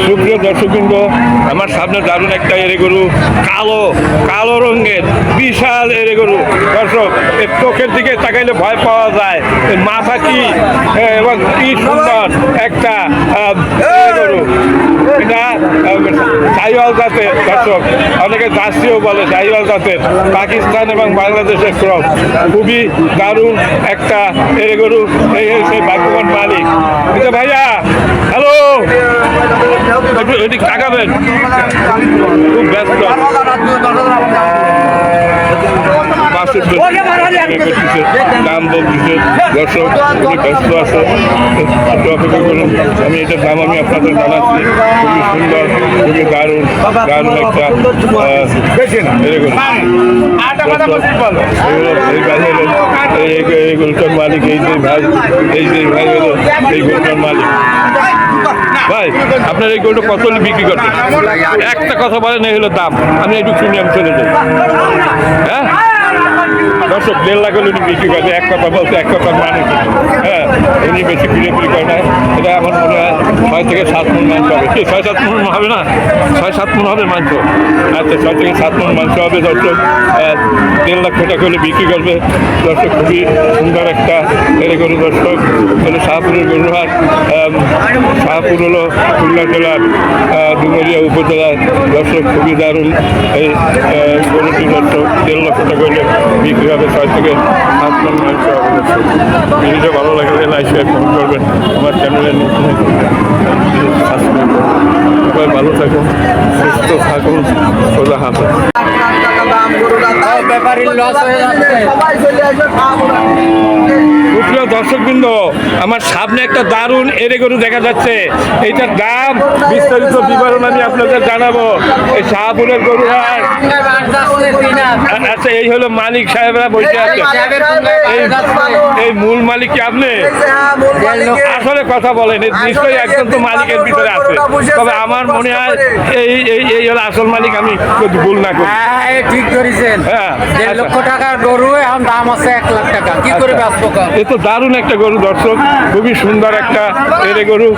সুপ্রিয় দর্শকবৃন্দ, আমার সামনে দারুণ একটা এরে গরু, কালো কালো রঙের বিশাল এরে গরু। দর্শক, এর চোখের দিকে তাকাইলে ভয় পাওয়া যায়, এর মাথা কি এবং কি সুন্দর একটা এরে গরু। এটা শাহিওয়াল জাতের। দর্শক, অনেকে জার্সিও বলে, শাহিওয়াল জাতের, পাকিস্তান এবং বাংলাদেশের ক্রস। খুবই দারুণ একটা এরে গরু। এই সেই ভাগ্যবান মালিক। এটা ভাইয়া, হ্যালো, এটি তাকাবেন, খুব ব্যস্ত। দাম বলতেছে, দর্শক খুবই ব্যস্ত আছে, অপেক্ষা করুন। আমি এটার দাম আমি আপনাদের জানাচ্ছি। খুবই সুন্দর, খুবই দারুণ দারুণ একটা এই গরুটার মালিক, এই যে ভাই, এই যে ভাই হলো এই গরুটার মালিক। ভাই, আপনার এই গরুটা কত বিক্রি করতে? একটা কথা বলেন, এই হলো দাম। আমি একটু শুনি, আমি চলে যাই। হ্যাঁ দর্শক, 1.5 লাখ হলে উনি বিক্রি করবে। এক কথা বলতে এক কথার মানুষ। হ্যাঁ, উনি বেশি ফিরে করে না। এটা আমার মনে হয় 6 থেকে 7 মণ মাংস হবে। কি 6-7 মণ হবে না? 6-7 মণ হবে মাংস। আচ্ছা, 6 থেকে 7 মণ মাংস হবে। দর্শক, 1.5 লাখ টাকা হলে বিক্রি করবে। দর্শক, খুবই সুন্দর একটা এরে গরু। দর্শক, হলো শাহপুরের গরুহাট। শাহপুর হলো খুলনা জেলার ডুমুরিয়া উপজেলার। দর্শক, খুবই দারুণ এই গরুটি। দর্শক, 1.5 লক্ষ টাকা হলে বিক্রি হবে। 6 থেকে 7 মণ মাংস হবে। ভিডিওটা ভালো লাগলে লাইক শেয়ার কমেন্ট করবেন। আমার চ্যানেলে নতুন সাবস্ক্রাইব করবেন। সবাই ভালো থাকুন, সুস্থ থাকুন। খোদা হাফেজ। প্রিয় দর্শকবৃন্দ, আমার সামনে একটা দারুণ এরে গরু দেখা যাচ্ছে। এইটার দাম বিস্তারিত বিবরণ আমি আপনাদের জানাবো। এই শাহপুরের গরু হাট। আচ্ছা, এই হলো মালিক সাহেবরা বসে আছে। এই মূল মালিক কি আপনি? আসলে কথা বলেন, নিশ্চয়ই একজন তো মালিকের ভিতরে আছে। তবে আমার মনে হয় এই হলো আসল মালিক। আমি ভুল না করি। ঠিক করেছেন। হ্যাঁ, 1.5 লক্ষ টাকার গরু, এখন দাম আছে 1 লাখ টাকা। কি করে বেচবো? এ তো দারুণ একটা গরু। দর্শক, খুবই সুন্দর একটা এরে গরু।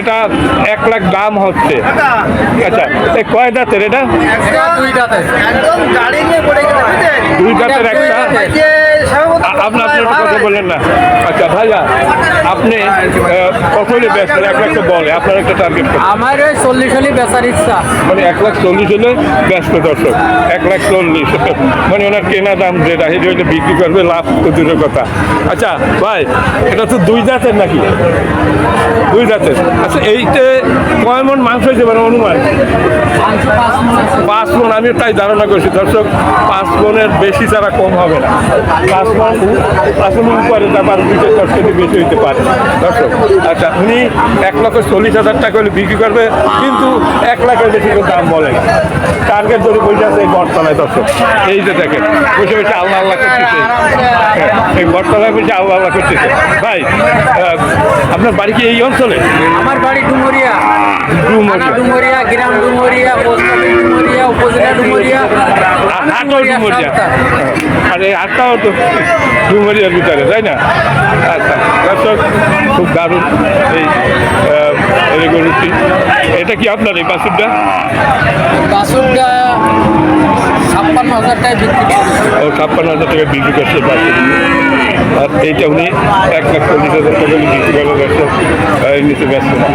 এটা 1 লাখ দাম হচ্ছে। আচ্ছা, এই কয় দাঁতের এটা? 2 দাঁতের। একদম গাড়ি নিয়ে পড়ে গেছে। 2 দাঁতের একটা। আপনার কথা বললেন না। আচ্ছা ভাইয়া, আপনি কত হলে বেচবেন? 1 লাখ বলে আপনার একটা টার্গেট। আমার ওই 40 হলে বেচার ইচ্ছা। মানে 1,40,000 হলে ব্যস্ত। দর্শক, 1,40,000 মানে ওনার কেনা দাম যেটা, সেটা হলে বিক্রি করবে, লাভ তো দূরের কথা। আচ্ছা ভাই, এটা তো 2 দাঁতের নাকি? 2 দাঁতের। আচ্ছা, এইতে কয় মণ মাংস হয়েছে মানে অনুমান? 5 মণ। আমি তাই ধারণা করছি। দর্শক, 5 মণের বেশি ছাড়া কম হবে না। 5 মণ উপরে তারপর 2-4 কেজি বেশি হইতে পারে। দর্শক, আচ্ছা, উনি 1,40,000 টাকা হলে বিক্রি করবে, কিন্তু 1 লাখের বেশি দাম বলে না। টার্গেট ধরে বসে আছে এই বটতলায়। দর্শক, এই যে দেখেন, বসে বসে আল্লাহ আল্লাহ করতেছে। এই বটতলায় বসে আল্লাহ আল্লাহ করতেছে। ভাই, আপনার বাড়ি কি এই অঞ্চলে? আমার বাড়ি ডুমুরিয়া। ডুমুরিয়া, গ্রাম ডুমুরিয়া, পোস্ট অফিস ডুমুরিয়া, উপজেলা ডুমুরিয়া, ডুমুরিয়া। আর এই হাটটাও তো ডুমুরিয়ার ভিতরে, তাই না? আচ্ছা দর্শক, খুব দারুণ এই গরুটি। এটা কি আপনার এই বাছুরটা? বাছুরটা 56,000 টাকায় বিক্রি করেছে। ও 56,000 টাকা বিক্রি করছে বাছুর। আর এইটা উনি 1,40,000 টাকা বিক্রি করে। দর্শক, নিচে ব্যস্ত না।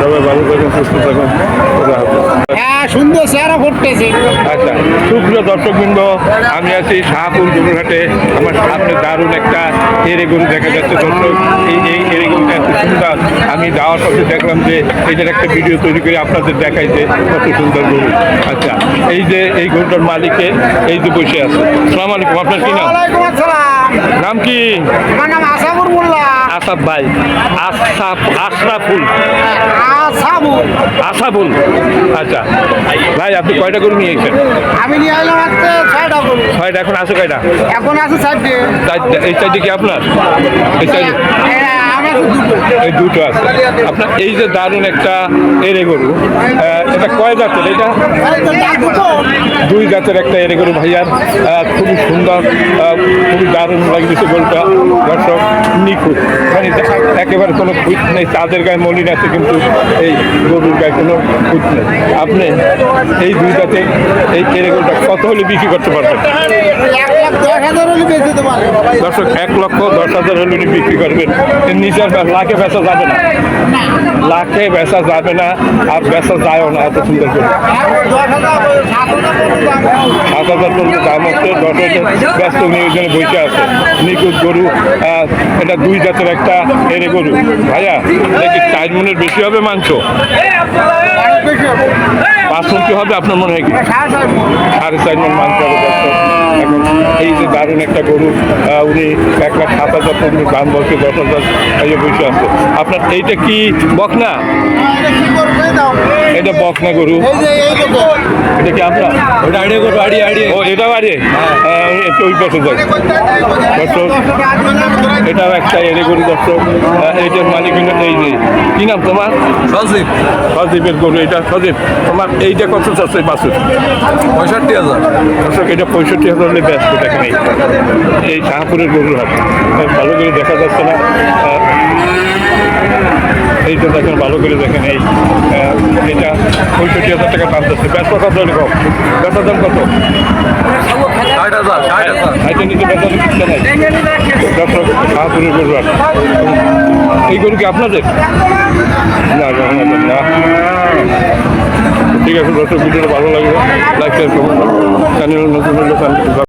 সবাই ভালো থাকুন, সুস্থ থাকুন। সুন্দর চেহারা ফুটতেছে। আচ্ছা, সুপ্রিয় দর্শকবৃন্দ, আমি আছি শাহপুর গরুরহাটে। আমার সামনে দারুণ একটা এরে গরু দেখা যাচ্ছে। দর্শক, এই এরে গরুটা এত সুন্দর। আমি যাওয়ার পথে দেখলাম যে এটার একটা ভিডিও তৈরি করে আপনাদের দেখাই যে কত সুন্দর গরু। আচ্ছা, এই যে এই গরুটার মালিকে এই যে বসে আছে। আসসালামু আলাইকুম, আপনার কি নাম? নাম কি? আমার নাম আসাফুর মোল্লা। আসাফ ভাই। আশরাফুল। আসাফুল। আচ্ছা ভাই, আপনি কয়টা গরু নিয়েছেন? আমি নিয়ে এলাম আজকে 6টা গরু। 6টা। এখন আছে কয়টা? এখন আছে 4টে। এই চারটে কি আপনার? এই চারটে আমার এই দুটো আছে আপনার। এই যে দারুণ একটা এরে গরু, এটা কয় জাতের? এটা দুই জাতের একটা এরে গরু ভাইয়ার, খুবই সুন্দর, খুবই দারুণ লাগতেছে গরুটা। দর্শক নিখুঁত, মানে একেবারে কোনো খুঁত নেই। তাদের গায়ে মলিন আছে কিন্তু এই গরুর গায়ে কোনো খুঁত নেই। আপনি এই দুই জাতে এই এরে গরুটা কত হলে বিক্রি করতে পারবেন? দর্শক 1,10,000 হলে বিক্রি করবেন। নিজের লাখে বেচা যাবে না, লাখে বেচা যাবে না, আর বেচা যায়ও না। এত সুন্দর করে 7,000 পর্যন্ত দাম হচ্ছে। 10,000 ব্যস্ত নিয়োজনে বসে আছে। নিখুঁত গরু, এটা দুই জাতের একটা এরে গরু। ভাইয়া এটা কি 4 মনের বেশি হবে মাংস? 5 মন কি হবে আপনার মনে হয়? কি 4.5 মন মাংস হবে দর্শক। এখন এই যে দারুণ একটা গরু, উনি 1,07,000 পর্যন্ত দাম বলছে। 10,000 এই বসে আছে। আপনার এইটা কি বকনা? এটা বকনা গরু। এটা কি আপনার? ওটা আইডিয়া করবো, আইডিয়া ও এটা বাড়ি ওই পাশে যায় দর্শক। এটাও একটা এরে গরু দর্শক। এটার মালিক হলো এই যে, কি নাম তোমার? সজীব। সজীবের গরু এটা। সজীব তোমার এইটা কত চাচ্ছে? 65,000। দর্শক এটা 65,000 হলে ব্যস্ত। দেখেন এই শাহপুরের গরুর হাট, ভালো করে দেখা যাচ্ছে না। এই তো দেখেন, ভালো করে দেখেন। এই এটা 65,000 টাকা দাম যাচ্ছে। ব্যস্ত কত হলে কম? ব্যস্তার দাম কত? 60,000। হাইটে নিচে ব্যস্তার কিনতে নাই দর্শক। শাহপুরের গরু হাট। এই গরু কি আপনাদের? না আপনাদের না। ঠিক আছে দর্শক, ভিডিওটা ভালো লাগবে লাইক শেয়ার করুন। চ্যানেল নতুন হলে